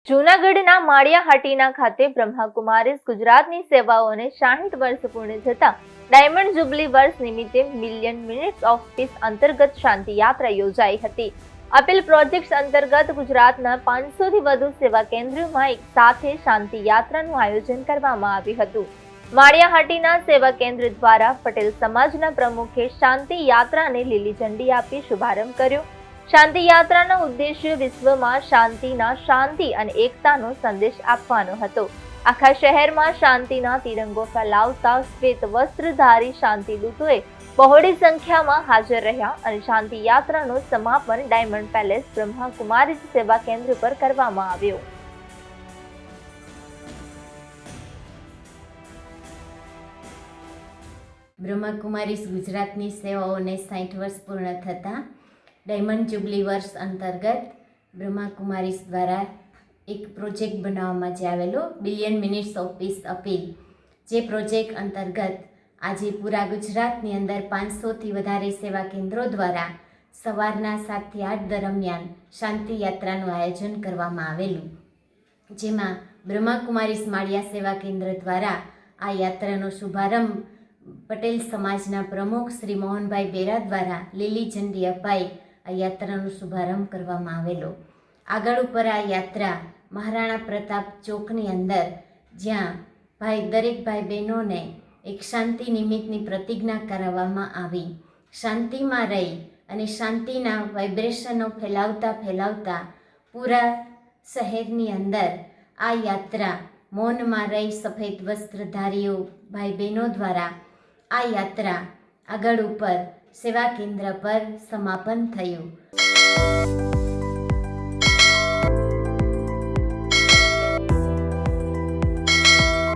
જૂનાગઢના માળિયાહાટીના ખાતે બ્રહ્માકુમારીઝ ગુજરાતની સેવાઓને 60 વર્ષ પૂર્ણ થતા ડાયમંડ જુબલી વર્ષ નિમિત્તે મિલિયન મિનિટ્સ ઓફ પીસ અંતર્ગત શાંતિ યાત્રા યોજાઈ હતી. અપીલ પ્રોજેક્ટ્સ અંતર્ગત ગુજરાતના 500થી વધુ સેવા કેન્દ્રોમાં એક સાથે શાંતિ યાત્રાનું આયોજન કરવામાં આવ્યું હતું. માળિયાહાટીના સેવા કેન્દ્ર દ્વારા પટેલ સમાજના પ્રમુખે શાંતિ યાત્રાને લીલી ઝંડી આપી શુભારંભ કર્યો. શાંતિ યાત્રાનો ઉદ્દેશ્ય વિશ્વમાં શાંતિ અને એકતાનો સંદેશ આપવાનો હતો. આખા શહેરમાં શાંતિના તિરંગો ફેલાવતા શ્વેત વસ્ત્રધારી શાંતિદૂતોએ બહોળી સંખ્યામાં હાજર રહ્યા અને શાંતિ યાત્રાનો સમાપન ડાયમંડ પેલેસ બ્રહ્માકુમારીઝ સેવા કેન્દ્ર પર કરવામાં આવ્યો. બ્રહ્માકુમારીઝ ગુજરાતની સેવાઓને 60 વર્ષ પૂર્ણ થતાં ડાયમંડ જુબલી વર્ષ અંતર્ગત બ્રહ્માકુમારીઝ દ્વારા એક પ્રોજેક્ટ બનાવવામાં જે આવેલો billion minutes of piece appeal, જે પ્રોજેક્ટ અંતર્ગત આજે પૂરા ગુજરાતની અંદર 500થી વધારે સેવા કેન્દ્રો દ્વારા સવારના 7થી 8 દરમિયાન શાંતિ યાત્રાનું આયોજન કરવામાં આવેલું, જેમાં બ્રહ્માકુમારીઝ માળિયા સેવા કેન્દ્ર દ્વારા આ યાત્રાનો શુભારંભ પટેલ સમાજના પ્રમુખ શ્રી મોહનભાઈ બેરા દ્વારા લીલી ઝંડી અપાઈ આ યાત્રાનો શુભારંભ કરવામાં આવેલો. આગળ ઉપર આ યાત્રા મહારાણા પ્રતાપ ચોકની અંદર, જ્યાં દરેક ભાઈ બહેનોને એક શાંતિ નિમિત્તની પ્રતિજ્ઞા કરાવવામાં આવી. શાંતિમાં રહી અને શાંતિના વાઇબ્રેશનો ફેલાવતા પૂરા શહેરની અંદર આ યાત્રા મૌનમાં રહી સફેદ વસ્ત્રધારીઓ ભાઈ બહેનો દ્વારા આ યાત્રા આગળ ઉપર સેવા કેન્દ્ર પર સમાપન થયું.